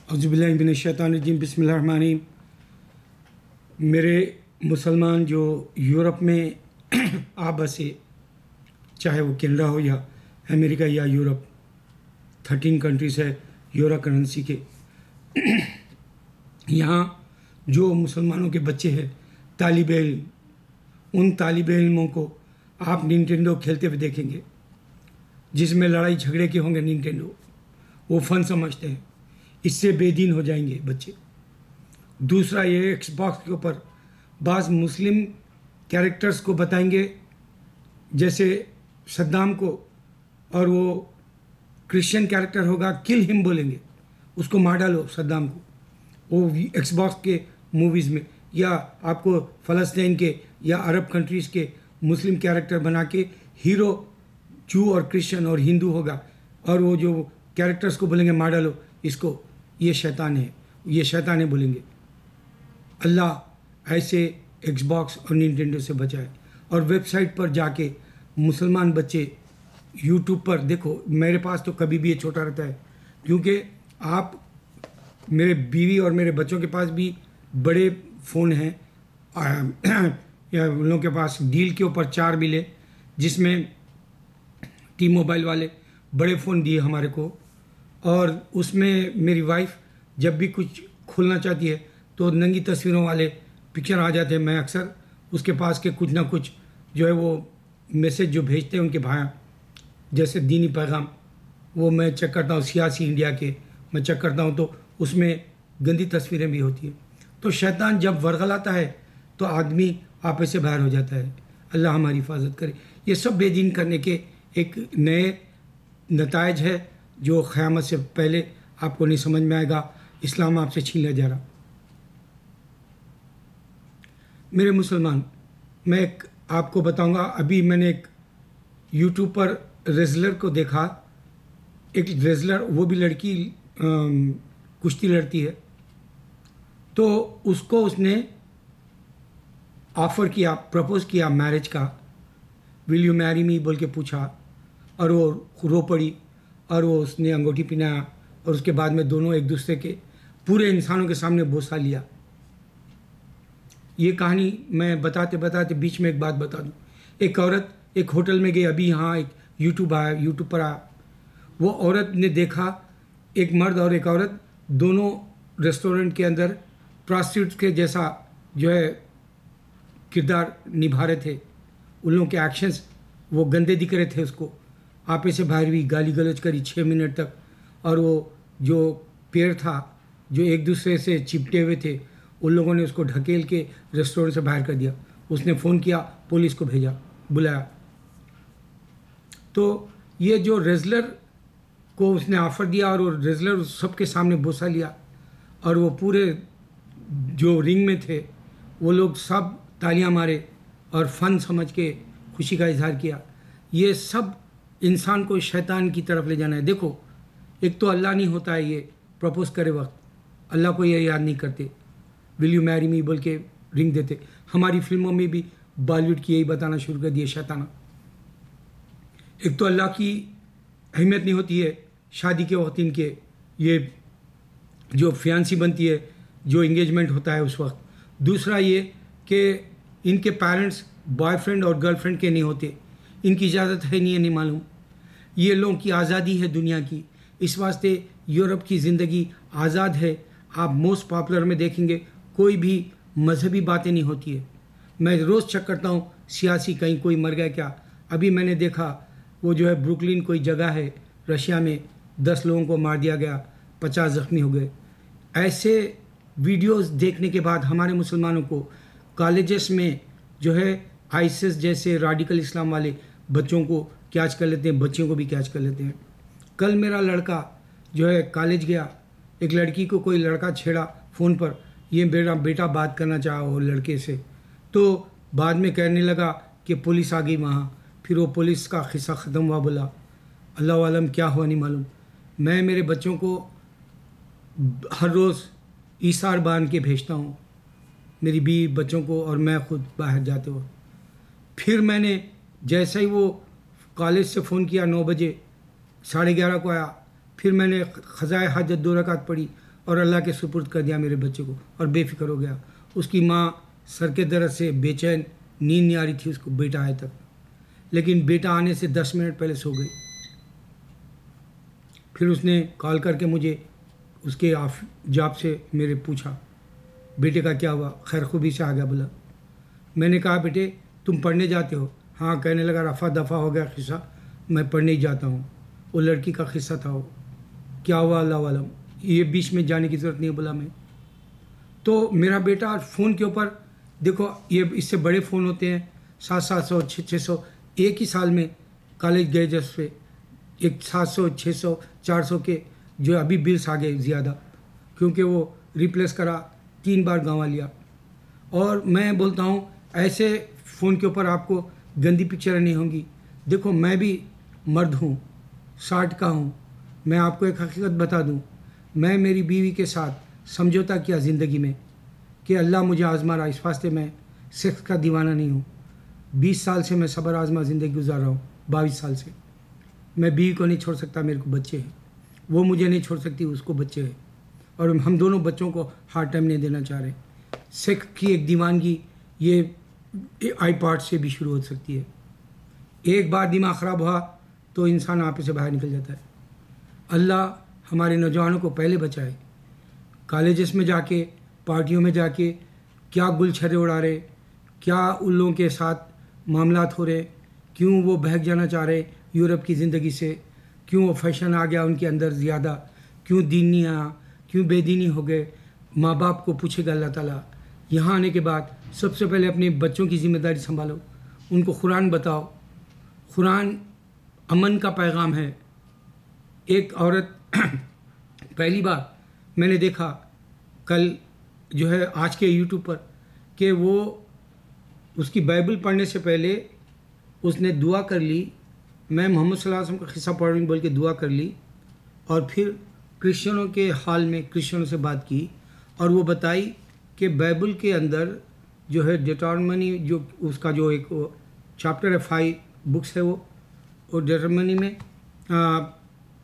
اعوذ باللہ من الشیطان الرجیم، بسم اللہ الرحمن الرحیم۔ میرے مسلمان جو یورپ میں آ بسے، چاہے وہ کینیڈا ہو یا امریکہ یا یورپ، 13 کنٹریز ہے یورو کرنسی کے، یہاں جو مسلمانوں کے بچے ہیں طالب علم، ان طالب علموں کو آپ نینٹینڈو کھیلتے ہوئے دیکھیں گے، جس میں لڑائی جھگڑے کے ہوں گے۔ نینٹینڈو وہ فن سمجھتے ہیں، اس سے بے دین ہو جائیں گے بچے۔ دوسرا، یہ ایکس باکس کے اوپر بعض مسلم کیریکٹرز کو بتائیں گے، جیسے صدام کو، اور وہ کرسچن کیریکٹر ہوگا، کل ہم بولیں گے، اس کو مار ڈالو صدام کو، وہ ایکس باکس کے موویز میں۔ یا آپ کو فلسطین کے یا عرب کنٹریز کے مسلم کیریکٹر بنا کے ہیرو جو اور کرسچن اور ہندو ہوگا، اور وہ جو کیریکٹرز کو بولیں گے مار ڈالو اس کو، یہ شیطان ہے، یہ شیطان ہے بولیں گے۔ اللہ ایسے ایکس باکس اور نینٹینڈو سے بچائے۔ اور ویب سائٹ پر جا کے مسلمان بچے یوٹیوب پر دیکھو، میرے پاس تو کبھی بھی یہ چھوٹا رہتا ہے، کیونکہ آپ میرے بیوی اور میرے بچوں کے پاس بھی بڑے فون ہیں، یا ان لوگوں کے پاس ڈیل کے اوپر 4 ملے، جس میں ٹی موبائل والے بڑے فون دیے ہمارے کو، اور اس میں میری وائف جب بھی کچھ کھولنا چاہتی ہے تو ننگی تصویروں والے پکچر آ جاتے ہیں۔ میں اکثر اس کے پاس کے کچھ نہ کچھ جو ہے وہ میسج جو بھیجتے ہیں ان کے بھائیاں، جیسے دینی پیغام، وہ میں چیک کرتا ہوں، سیاسی انڈیا کے میں چیک کرتا ہوں، تو اس میں گندی تصویریں بھی ہوتی ہیں۔ تو شیطان جب ورغلاتا ہے تو آدمی آپے سے باہر ہو جاتا ہے۔ اللہ ہماری حفاظت کرے۔ یہ سب بے دین کرنے کے ایک نئے نتائج ہے جو قیامت سے پہلے آپ کو نہیں سمجھ میں آئے گا۔ اسلام آپ سے چھین لیا جا رہا۔ میرے مسلمان، میں ایک آپ کو بتاؤں گا، ابھی میں نے ایک یوٹیوب پر ریزلر کو دیکھا، ایک ریزلر، وہ بھی لڑکی کشتی لڑتی ہے، تو اس کو اس نے آفر کیا، پرپوز کیا میرج کا، ول یو میری می بول کے پوچھا، اور وہ رو پڑی، اور وہ اس نے انگوٹھی پہنایا، اور اس کے بعد میں دونوں ایک دوسرے کے پورے انسانوں کے سامنے بوسہ لیا۔ یہ کہانی میں بتاتے بتاتے بیچ میں ایک بات بتا دوں۔ ایک عورت ایک ہوٹل میں گئی، ابھی یہاں ایک یوٹیوب پر آیا، وہ عورت نے دیکھا ایک مرد اور ایک عورت دونوں ریسٹورنٹ کے اندر پراسٹیوٹ کے جیسا جو ہے کردار نبھا رہے تھے، ان لوگوں کے ایکشنز وہ گندے دکھ رہے تھے۔ اس کو آپے سے باہر بھی گالی گلوچ کری 6 منٹ تک، اور وہ جو پیر تھا جو ایک دوسرے سے چپٹے ہوئے تھے، ان لوگوں نے اس کو ڈھکیل کے ریسٹورنٹ سے باہر کر دیا۔ اس نے فون کیا، پولیس کو بلایا۔ تو یہ جو ریزلر کو اس نے آفر دیا، اور وہ ریزلر سب کے سامنے بوسہ لیا، اور وہ پورے جو رنگ میں تھے وہ لوگ سب تالیاں مارے اور فن سمجھ کے خوشی کا اظہار کیا۔ یہ سب انسان کو شیطان کی طرف لے جانا ہے۔ دیکھو، ایک تو اللہ نہیں ہوتا ہے، یہ پرپوز کرے وقت اللہ کو یہ یاد نہیں کرتے، ول یو میری می بول کے رنگ دیتے۔ ہماری فلموں میں بھی بالی ووڈ کی یہی بتانا شروع کر دیے شیطانہ۔ ایک تو اللہ کی اہمیت نہیں ہوتی ہے شادی کے وقت، ان کے یہ جو فیانسی بنتی ہے، جو انگیجمنٹ ہوتا ہے اس وقت۔ دوسرا یہ کہ ان کے پیرنٹس بوائے فرینڈ اور گرل فرینڈ کے نہیں ہوتے، ان کی اجازت ہے نہیں معلوم۔ یہ لوگوں کی آزادی ہے دنیا کی، اس واسطے یورپ کی زندگی آزاد ہے۔ آپ موسٹ پاپولر میں دیکھیں گے کوئی بھی مذہبی باتیں نہیں ہوتی ہے۔ میں روز چیک کرتا ہوں سیاسی کہیں کوئی مر گیا کیا۔ ابھی میں نے دیکھا وہ جو ہے بروکلن کوئی جگہ ہے رشیا میں، 10 لوگوں کو مار دیا گیا، 50 زخمی ہو گئے۔ ایسے ویڈیوز دیکھنے کے بعد ہمارے مسلمانوں کو کالجز میں جو ہے آئیسس جیسے راڈیکل اسلام والے بچوں کو کیچ کر لیتے ہیں، بچیوں کو بھی کیچ کر لیتے ہیں۔ کل میرا لڑکا جو ہے کالج گیا، ایک لڑکی کو کوئی لڑکا چھیڑا فون پر، یہ میرا بیٹا بات کرنا چاہا وہ لڑکے سے، تو بعد میں کہنے لگا کہ پولیس آ گئی وہاں، پھر وہ پولیس کا قصہ ختم ہوا، بولا اللہ عالم کیا ہوا نہیں معلوم۔ میں میرے بچوں کو ہر روز ایثار باندھ کے بھیجتا ہوں، میری بیوی بچوں کو اور میں خود باہر جاتے ہو۔ پھر میں نے جیسے ہی وہ کالج سے فون کیا 9 بجے، 11:30 کو آیا، پھر میں نے قضائے حاجت 2 رکعت پڑھی، اور اللہ کے سپرد کر دیا میرے بچے کو اور بے فکر ہو گیا۔ اس کی ماں سر کے درد سے بے چین، نیند نہیں آ رہی تھی اس کو بیٹا آئے تک، لیکن بیٹا آنے سے 10 منٹ پہلے سو گئی۔ پھر اس نے کال کر کے مجھے اس کے جاب سے میرے پوچھا بیٹے کا کیا ہوا، خیر خوبی سے آ گیا بولا۔ میں نے کہا بیٹے تم پڑھنے جاتے ہو؟ ہاں، کہنے لگا رفع دفع ہو گیا قصہ، میں پڑھنے ہی جاتا ہوں، وہ لڑکی کا قصہ تھا، وہ کیا ہوا اللہ عالم، یہ بیچ میں جانے کی ضرورت نہیں بولا میں۔ تو میرا بیٹا فون کے اوپر دیکھو، یہ اس سے بڑے فون ہوتے ہیں 700 600، ایک ہی سال میں کالج گئے جس پہ ایک 700 600 400 کے جو ابھی بلس آ گئے زیادہ، کیونکہ وہ ریپلیس کرا 3 بار گنوا لیا۔ اور میں بولتا ہوں ایسے فون کے اوپر آپ کو گندی پکچریں نہیں ہوں گی۔ دیکھو میں بھی مرد ہوں، 60 کا ہوں، میں آپ کو ایک حقیقت بتا دوں، میں میری بیوی کے ساتھ سمجھوتا کیا زندگی میں کہ اللہ مجھے آزما رہا، اس واسطے میں سیکس کا دیوانہ نہیں ہوں۔ 20 سال سے میں صبر آزما زندگی گزار رہا ہوں، 22 سال سے۔ میں بیوی کو نہیں چھوڑ سکتا، میرے کو بچے ہیں، وہ مجھے نہیں چھوڑ سکتی، اس کو بچے ہیں، اور ہم دونوں بچوں کو ہارڈ ٹائم نہیں دینا چاہ رہے۔ سیکس کی ایک دیوانگی یہ آئی پارٹ سے بھی شروع ہو سکتی ہے۔ ایک بار دماغ خراب ہوا تو انسان آپے سے باہر نکل جاتا ہے۔ اللہ ہمارے نوجوانوں کو پہلے بچائے۔ کالجز میں جا کے، پارٹیوں میں جا کے کیا گل چھرے اڑا رہے، کیا ان لوگوں کے ساتھ معاملات ہو رہے، کیوں وہ بہک جانا چاہ رہے یورپ کی زندگی سے، کیوں وہ فیشن آ گیا ان کے اندر زیادہ، کیوں دین نہیں آیا، کیوں بے دینی ہو گئے۔ ماں باپ کو پوچھے گا اللہ تعالیٰ۔ یہاں آنے کے بعد سب سے پہلے اپنے بچوں کی ذمہ داری سنبھالو، ان کو قرآن بتاؤ۔ قرآن امن کا پیغام ہے۔ ایک عورت پہلی بار میں نے دیکھا کل جو ہے آج کے یوٹیوب پر کہ وہ اس کی بائبل پڑھنے سے پہلے اس نے دعا کر لی، میں محمد صلی اللہ علیہ وسلم کا قصہ پڑھ رہی ہوں بول کے دعا کر لی، اور پھر کرسچنوں کے حال میں کرسچنوں سے بات کی، اور وہ بتائی کہ بائبل کے اندر جو ہے ڈیٹرمنی، جو اس کا جو ایک چیپٹر ہے 5 بکس ہے وہ، اور ڈیٹرمنی میں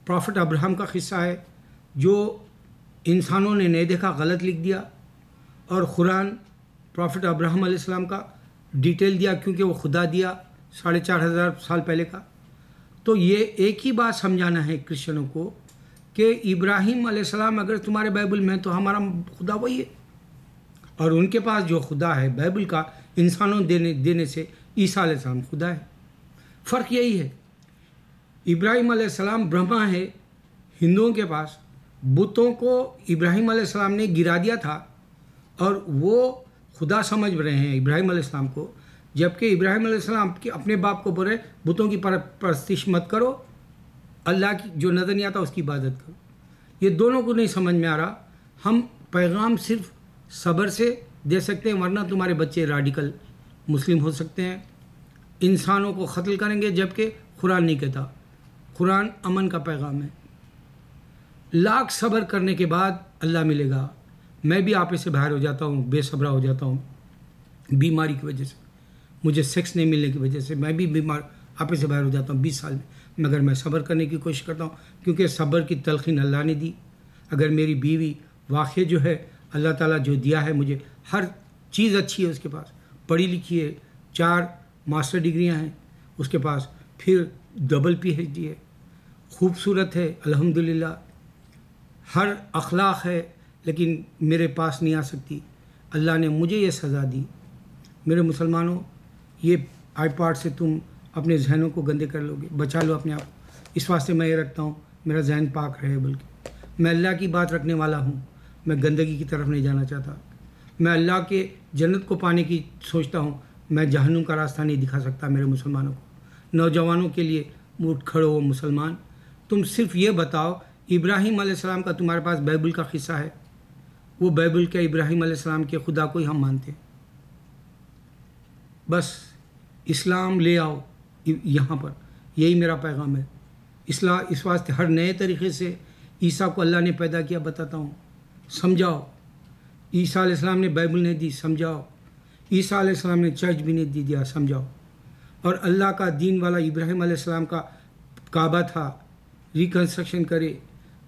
پروفٹ ابراہم کا قصہ ہے جو انسانوں نے نہیں دیکھا، غلط لکھ دیا، اور قرآن پروفٹ ابراہم علیہ السلام کا ڈیٹیل دیا کیونکہ وہ خدا دیا 4,500 سال پہلے کا۔ تو یہ ایک ہی بات سمجھانا ہے کرسچنوں کو کہ ابراہیم علیہ السلام اگر تمہارے بائبل میں تو ہمارا خدا وہی ہے، اور ان کے پاس جو خدا ہے بائبل کا انسانوں دینے سے عیسیٰ علیہ السلام خدا ہے۔ فرق یہی ہے، ابراہیم علیہ السلام برہما ہے، ہندوؤں کے پاس بتوں کو ابراہیم علیہ السلام نے گرا دیا تھا اور وہ خدا سمجھ رہے ہیں ابراہیم علیہ السلام کو، جبکہ ابراہیم علیہ السلام اپنے باپ کو بولے بتوں کی پرستش مت کرو، اللہ کی جو نظر نہیں آتا اس کی عبادت کرو۔ یہ دونوں کو نہیں سمجھ میں آ رہا۔ ہم پیغام صرف صبر سے دے سکتے ہیں، ورنہ تمہارے بچے راڈیکل مسلم ہو سکتے ہیں، انسانوں کو قتل کریں گے، جبکہ قرآن نہیں کہتا۔ قرآن امن کا پیغام ہے۔ لاکھ صبر کرنے کے بعد اللہ ملے گا۔ میں بھی آپے سے باہر ہو جاتا ہوں، بے صبرا ہو جاتا ہوں بیماری کی وجہ سے، مجھے سیکس نہیں ملنے کی وجہ سے میں بھی بیمار آپے سے باہر ہو جاتا ہوں 20 سال میں، مگر میں صبر کرنے کی کوشش کرتا ہوں کیونکہ صبر کی تلقین اللہ نے دی۔ اگر میری بیوی واقع جو ہے اللہ تعالیٰ جو دیا ہے مجھے، ہر چیز اچھی ہے اس کے پاس، پڑھی لکھی ہے، 4 ماسٹر ڈگریاں ہیں اس کے پاس، پھر ڈبل PhD ہے، خوبصورت ہے الحمدللہ، ہر اخلاق ہے، لیکن میرے پاس نہیں آ سکتی۔ اللہ نے مجھے یہ سزا دی۔ میرے مسلمانوں، یہ آئی پارٹ سے تم اپنے ذہنوں کو گندے کر لو گے، بچا لو اپنے آپ۔ اس واسطے میں یہ رکھتا ہوں میرا ذہن پاک رہے، بلکہ میں اللہ کی بات رکھنے والا ہوں، میں گندگی کی طرف نہیں جانا چاہتا۔ میں اللہ کے جنت کو پانے کی سوچتا ہوں، میں جہنم کا راستہ نہیں دکھا سکتا میرے مسلمانوں کو۔ نوجوانوں کے لیے اٹھ کھڑو مسلمان، تم صرف یہ بتاؤ ابراہیم علیہ السلام کا تمہارے پاس بائبل کا قصہ ہے، وہ بائبل کے ابراہیم علیہ السلام کے خدا کو ہی ہم مانتے ہیں، بس اسلام لے آؤ یہاں پر، یہی میرا پیغام ہے۔ اس واسطے ہر نئے طریقے سے عیسیٰ کو اللہ نے پیدا کیا بتاتا ہوں، سمجھاؤ۔ عیسیٰ علیہ السلام نے بائبل نہیں دی، سمجھاؤ۔ عیسیٰ علیہ السلام نے چرچ بھی نہیں دیا، سمجھاؤ۔ اور اللہ کا دین والا ابراہیم علیہ السلام کا کعبہ تھا، ریکنسٹرکشن کرے،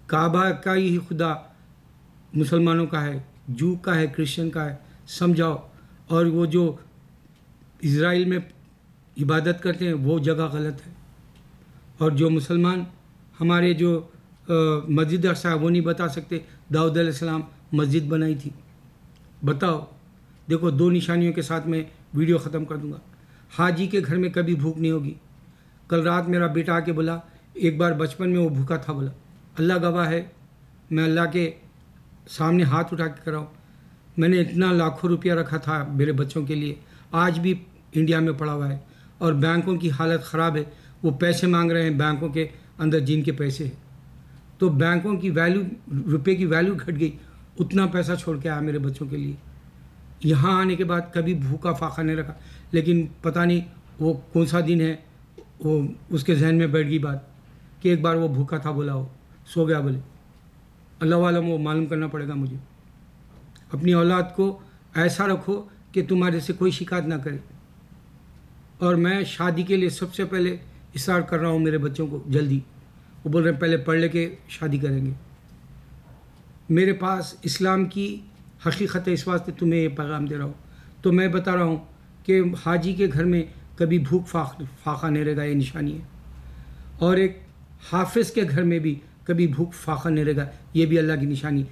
کعبہ کا ہی خدا مسلمانوں کا ہے، جو کا ہے، کرسچن کا ہے، سمجھاؤ. اور وہ جو اسرائیل میں عبادت کرتے ہیں وہ جگہ غلط ہے. اور جو مسلمان ہمارے جو مسجد اقصی وہ نہیں بتا سکتے داؤد علیہ السلام مسجد بنائی تھی. بتاؤ. دیکھو 2 نشانیوں کے ساتھ میں ویڈیو ختم کر دوں گا. حاجی کے گھر میں کبھی بھوک نہیں ہوگی. کل رات میرا بیٹا آ کے بولا ایک بار بچپن میں وہ بھوکا تھا. بولا اللہ گواہ ہے، میں اللہ کے سامنے ہاتھ اٹھا کے کراؤں، میں نے اتنا لاکھوں روپیہ رکھا تھا میرے بچوں کے لیے، آج بھی انڈیا میں پڑا ہوا ہے. اور بینکوں کی حالت خراب ہے، وہ پیسے مانگ رہے ہیں بینکوں کے اندر جن کے پیسے ہیں. تو بینکوں کی ویلیو، روپے کی ویلیو گھٹ گئی. اتنا پیسہ چھوڑ کے آیا میرے بچوں کے لیے. یہاں آنے کے بعد کبھی بھوکا فاقہ نہیں رکھا. لیکن پتہ نہیں وہ کون سا دن ہے، وہ اس کے ذہن میں بیٹھ گئی بات کہ ایک بار وہ بھوکا تھا، بولا وہ سو گیا. بولے اللہ عالم، وہ معلوم کرنا پڑے گا مجھے. اپنی اولاد کو ایسا رکھو کہ تمہارے سے کوئی شکایت نہ کرے. اور میں شادی کے لیے سب سے پہلے اصرار کر رہا ہوں میرے بچوں کو جلدی. وہ بول رہے ہیں پہلے پڑھ لے کے شادی کریں گے. میرے پاس اسلام کی حقیقت ہے، اس واسطے تمہیں یہ پیغام دے رہا ہوں. تو میں بتا رہا ہوں کہ حاجی کے گھر میں کبھی بھوک فاقہ نہیں رہے گا، یہ نشانی ہے. اور ایک حافظ کے گھر میں بھی کبھی بھوک فاقہ نہیں رہے گا، یہ بھی اللہ کی نشانی.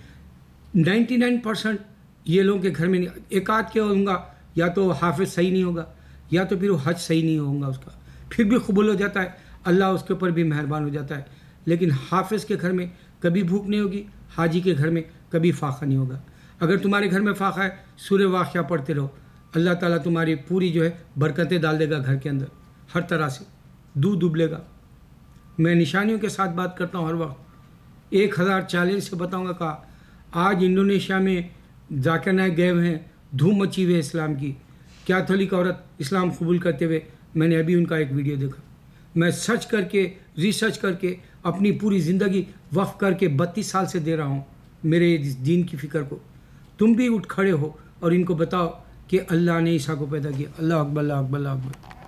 99% یہ لوگوں کے گھر میں نہیں. ایک آدھ کیا ہوگا، یا تو حافظ صحیح نہیں ہوگا، یا تو پھر وہ حج صحیح نہیں ہوگا اس کا، پھر بھی قبول ہو جاتا ہے، اللہ اس کے اوپر بھی مہربان ہو جاتا ہے. لیکن حافظ کے گھر میں کبھی بھوک نہیں ہوگی، حاجی کے گھر میں کبھی فاقہ نہیں ہوگا. اگر تمہارے گھر میں فاقہ ہے، سورہ واقعہ پڑھتے رہو، اللہ تعالیٰ تمہاری پوری جو ہے برکتیں ڈال دے گا گھر کے اندر، ہر طرح سے دودھ ابلے گا. میں نشانیوں کے ساتھ بات کرتا ہوں ہر وقت. 1000 چیلنج سے بتاؤں گا. کہا آج انڈونیشیا میں ذاکر نائک گئے ہوئے ہیں، دھوم مچی ہوئی ہے اسلام کی. کیتھولک عورت اسلام قبول کرتے ہوئے میں نے ابھی ان کا ایک ویڈیو دیکھا. میں سرچ کر کے، ریسرچ کر کے، اپنی پوری زندگی وقف کر کے 32 سال سے دے رہا ہوں میرے دین کی فکر کو. تم بھی اٹھ کھڑے ہو اور ان کو بتاؤ کہ اللہ نے عیسیٰ کو پیدا کیا. اللہ اکبر، اللہ اکبر، اللہ اکبر.